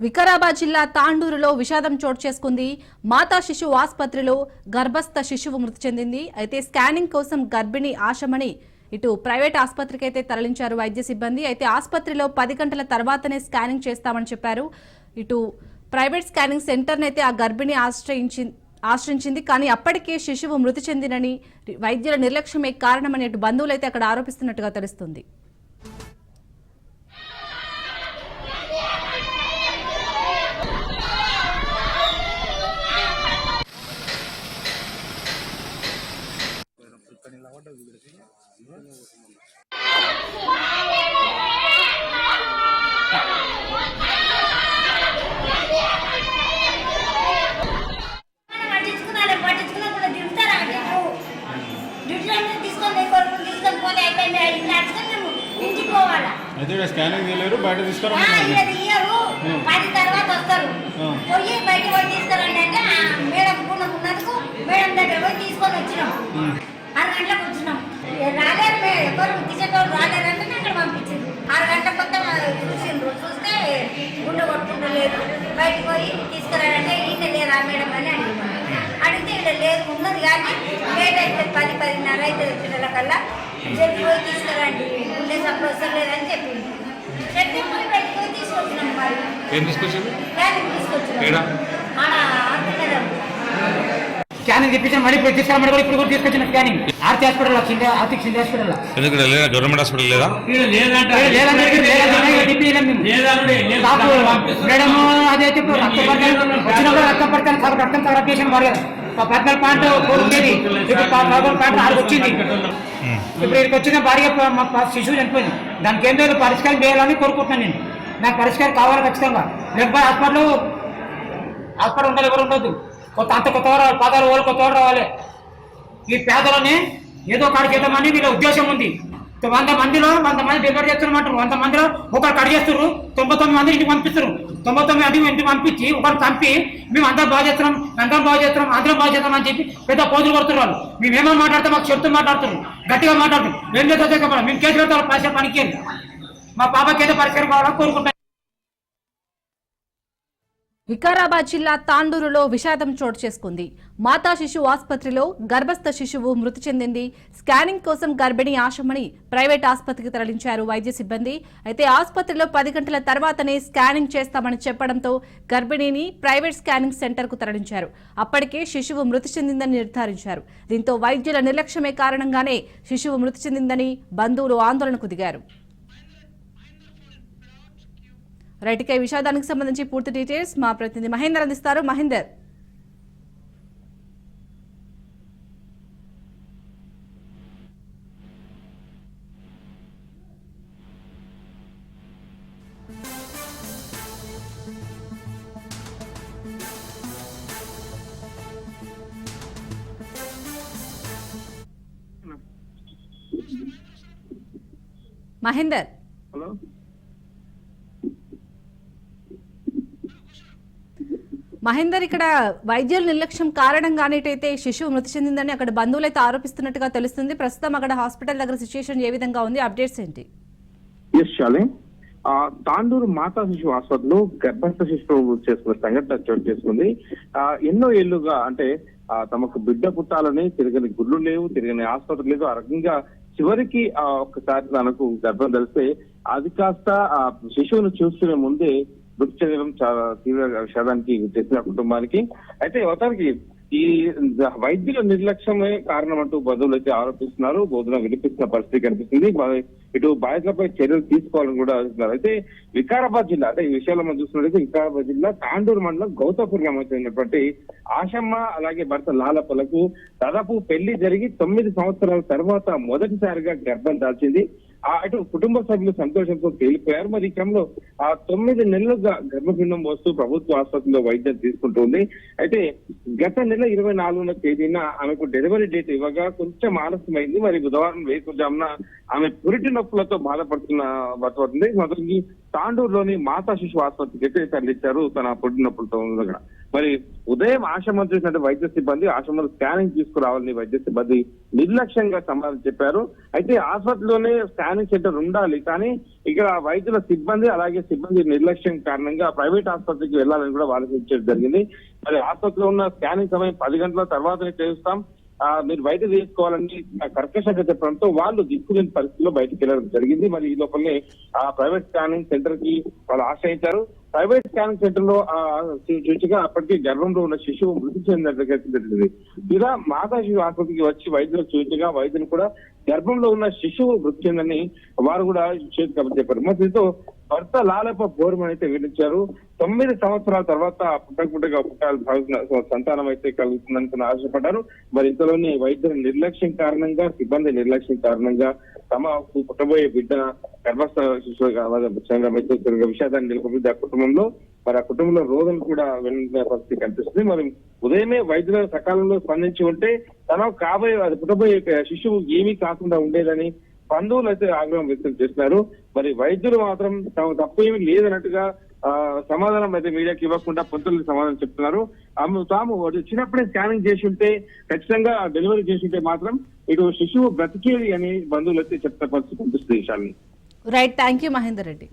వికారాబాద్ జిల్లా తాండూరులో విషాదం చోటు చేసుకుంది. మాతా శిశువు ఆసుపత్రిలో గర్భస్థ శిశువు మృతి చెందింది. అయితే స్కానింగ్ కోసం గర్భిణి ఆశమణి ఇటు ప్రైవేట్ ఆసుపత్రికి అయితే తరలించారు వైద్య సిబ్బంది. అయితే ఆసుపత్రిలో 10 గంటల తర్వాతనే స్కానింగ్ చేస్తామని చెప్పారు. ఇటు ప్రైవేట్ స్కానింగ్ సెంటర్ని అయితే ఆ గర్భిణి ఆశ్రయించింది. కానీ అప్పటికే శిశువు మృతి చెందినని వైద్యుల నిర్లక్ష్యమే కారణమని ఇటు బంధువులు అయితే అక్కడ ఆరోపిస్తున్నట్టుగా తెలుస్తుంది. అయితే స్కానింగ్ చేయలేరు, బయట తీసుకురా తర్వాత వస్తారు పోయి బయట పోయి తీసుకురండి అంటే మేడం ఉన్నందుకు మేడం దగ్గర పోయి తీసుకొని వచ్చినాం. 6 గంటలకు వచ్చినాం. రాలేరు, ఎవరు తీసేటోళ్ళు రాలేరంటే అక్కడ పంపించింది. 6 గంటల కొత్త చూసిండ్రు. చూస్తే గుండె కొట్టుకుంటలేదు. బయటకు పోయి తీసుకురాడంటే ఈయన లేరా మేడం అని అడిగితే ఇక్కడ లేదు, ఉన్నది కానీ లేట్ అవుతుంది, 10-10:30 అవుతుంది పిల్లలకల్లా, చెప్పి పోయి తీసుకురండి, గుండె సప్పుడు వస్తలేదని చెప్పింది. చెప్తే పోయి బయటకు పోయి తీసుకొచ్చినాం. స్కానింగ్ తెప్పించాను, మళ్ళీ ఇప్పుడు తీసుకురామని కూడా ఇప్పుడు కూడా తీసుకొచ్చిన స్కానింగ్ ఆర్తి హాస్పిటల్ వచ్చింది. ఆర్తి హాస్పిటల్ గవర్నమెంట్ హాస్పిటల్ లేదా మేడం అదైతే వచ్చినప్పుడు రక్తం పడతాను కాబట్టి రక్తం ఖరాబ్ చేసిన పడలేదు. 14 పాయింట్ 4 ఉండేది, ఇప్పుడు 11 పాయింట్ 6 వచ్చింది. ఇప్పుడు ఇక్కడికి వచ్చిన భార్య శిశువు చనిపోయింది. దానికి ఏం లేదు, పరిష్కారం చేయాలని కోరుకుంటున్నాను నేను. నాకు పరిష్కారం కావాలి ఖచ్చితంగా. లేకపోతే హాస్పిటల్ ఉండాలి, ఎవరు ఉండొద్దు. అంత కొత్త రావాలి, పాదాలు వాళ్ళు కొత్త రావాలి. ఈ పేదలని ఏదో కాడి చేద్దామని వీళ్ళ ఉద్దేశం ఉంది. 100 మందిలో 100 మంది డెలివరీ చేస్తున్నామంటారు. 100 మందిలో ఒకరు కడి చేస్తారు, 99 మంది ఇంటికి పంపిస్తారు. 99 మంది ఇంటికి పంపించి ఒకరు చంపి మేము అందరం బాగా చేస్తున్నాం, అందరం బాగా చేస్తాం అని చెప్పి పెద్ద పోజులు కొడుతున్నారు వాళ్ళు. మేమేమో మాట్లాడతాం, మాకు చెప్తూ మాట్లాడుతున్నాం, గట్టిగా మాట్లాడుతున్నాం. ఏం చేద్దాం, మేము కేసు పెడతాం, పైసా పనికి మా పాపకి ఏదో పరిష్కారం కావాలని కోరుకుంటాం. వికారాబాద్ జిల్లా తాండూరులో విషాదం చోటు చేసుకుంది. మాతా శిశువు ఆసుపత్రిలో గర్భస్థ శిశువు మృతి చెందింది. స్కానింగ్ కోసం గర్భిణి ఆశమణి ప్రైవేట్ ఆసుపత్రికి తరలించారు వైద్య సిబ్బంది. అయితే ఆసుపత్రిలో 10 గంటల తర్వాతనే స్కానింగ్ చేస్తామని చెప్పడంతో గర్భిణిని ప్రైవేట్ స్కానింగ్ సెంటర్ కు తరలించారు. అప్పటికే శిశువు మృతి చెందిందని నిర్ధారించారు. దీంతో వైద్యుల నిర్లక్ష్యమే కారణంగానే శిశువు మృతి చెందిందని బంధువులు ఆందోళనకు దిగారు. రైట్, ఇక విషాదానికి సంబంధించి పూర్తి డీటెయిల్స్ మా ప్రతినిధి మహేందర్ అందిస్తారు. మహేందర్, మహేందర్ హలో మహేందర్, ఇక్కడ వైద్యుల నిర్లక్ష్యం కారణంగానేటైతే శిశువు మృతి చెందిందని అక్కడ బంధువులు అయితే ఆరోపిస్తున్నట్టుగా తెలుస్తుంది. ప్రస్తుతం అక్కడ హాస్పిటల్ దగ్గర సిచ్యుయేషన్ ఏ విధంగా ఉంది, అప్డేట్స్ ఏంటి? తాండూరు మాతా శిశువు ఆసుపత్రిలో గర్భస్థ శిశువు చేసుకున్న సంఘటన చోటు చేసుకుంది. ఎన్నో ఏళ్లుగా అంటే తమకు బిడ్డ పుట్టాలని తిరగని గుళ్ళు లేవు, తిరగని ఆసుపత్రి లేదు. ఆ రకంగా చివరికి ఒక్కసారి తనకు గర్భం తెలిస్తే అది కాస్త శిశువును చూసుకునే ముందే మృతి చెందడం చాలా తీవ్ర విషాదానికి తెచ్చిన కుటుంబానికి. అయితే మొత్తానికి ఈ వైద్యుల నిర్లక్ష్యమే కారణం అంటూ బంధువులు అయితే ఆరోపిస్తున్నారు. బోధన వినిపిస్తున్న పరిస్థితి కనిపిస్తుంది. ఇటు బాధితులపై చర్యలు తీసుకోవాలని కూడా ఆలోచిస్తున్నారు. అయితే వికారాబాద్ జిల్లా, అంటే ఈ విషయాల్లో మనం చూస్తున్నట్లయితే వికారాబాద్ జిల్లా తాండూరు మండలం గౌతాపూర్ గ్రామానికి చెందినటువంటి ఆశమ్మ అలాగే భర్త లాలప్పలకు దాదాపు పెళ్లి జరిగి 9 సంవత్సరాల తర్వాత మొదటిసారిగా గర్భం దాల్చింది. అటు కుటుంబ సభ్యులు సంతోషంతో తేలిపోయారు. మరి ఈ క్రమంలో 9 నెలలుగా గర్భపిండం వస్తూ ప్రభుత్వ ఆసుపత్రిలో వైద్యం తీసుకుంటుంది. అయితే గత నెల 24వ తేదీన ఆమెకు డెలివరీ డేట్ ఇవ్వగా కొంచెం ఆలస్యమైంది. మరి బుధవారం వేకుజామున ఆమె పురిటి నొప్పులతో బాధపడుతుంది. మొదటికి తాండూరులోని మాతా శిశు ఆసుపత్రికి అయితే తరలించారు తన పురిటి నొప్పులతో ఉండగా. మరి ఉదయం ఆశ్రమం చేసిన వైద్య సిబ్బంది ఆశ్రమంలో స్కానింగ్ తీసుకురావాలని వైద్య సిబ్బంది నిర్లక్ష్యంగా సమాధానం చెప్పారు. అయితే ఆసుపత్రిలోనే స్కానింగ్ సెంటర్ ఉండాలి, కానీ ఇక్కడ వైద్యుల సిబ్బంది అలాగే సిబ్బంది నిర్లక్ష్యం కారణంగా ప్రైవేట్ ఆసుపత్రికి వెళ్లాలని కూడా వాళ్ళకి ఇచ్చేది జరిగింది. మరి ఆసుపత్రిలో ఉన్న స్కానింగ్ సమయం 10 గంటల తర్వాతనే చేస్తాం, మీరు బయట తీసుకోవాలని కర్కశంగా చెప్పడంతో వాళ్ళు దిక్కులేని పరిస్థితిలో బయటకు వెళ్ళడం జరిగింది. మరి ఈ లోపలనే ఆ ప్రైవేట్ స్కానింగ్ సెంటర్ కి వాళ్ళు ఆశ్రయించారు. ప్రైవేట్ స్కానింగ్ సెంటర్ లో చూచిగా అప్పటికి గర్భంలో ఉన్న శిశువు మృతి చెందినట్లుగా తెలిసింది. ఇలా మాతా శిశు ఆసుపత్రికి వచ్చి వైద్యులు చూచగా వైద్యులు కూడా గర్భంలో ఉన్న శిశువు మృతి చెందని వారు కూడా చేతి చెప్పారు. మరి దీంతో భర్త లాలప బోరుమని అయితే వివరించారు. 9 సంవత్సరాల తర్వాత పుట్టగా పుట్టాల్సిన సంతానం అయితే కలుగుతుందని ఆశపడ్డారు. మరి ఇంతలోని వైద్యుల నిర్లక్ష్యం కారణంగా సిబ్బంది నిర్లక్ష్యం కారణంగా తమ పుట్టబోయే బిడ్డ గర్భస్థ శిశువు విషాదాన్ని నిలుపుతుంది ఆ కుటుంబంలో. మరి ఆ కుటుంబంలో రోగం కూడా వెళ్ళిన పరిస్థితి కనిపిస్తుంది. మరి ఉదయమే వైద్యుల సకాలంలో స్పందించి ఉంటే తన పుట్టబోయే శిశువు ఏమీ కాకుండా ఉండేదని బంధువులు అయితే ఆగ్రహం వ్యక్తం చేస్తున్నారు. మరి వైద్యులు మాత్రం తప్పు ఏమీ లేదన్నట్టుగా సమాధానం అయితే మీడియాకి ఇవ్వకుండా పొంతులకు సమాధానం చెప్తున్నారు. తాము చిన్నప్పుడే స్కానింగ్ చేసి ఉంటే ఖచ్చితంగా డెలివరీ చేసి ఉంటే మాత్రం ఇటు శిశువు బ్రతికేది అని బంధువులు అయితే చెప్తున్న పరిస్థితి కనిపిస్తుంది. Right, thank you Mahender Reddy.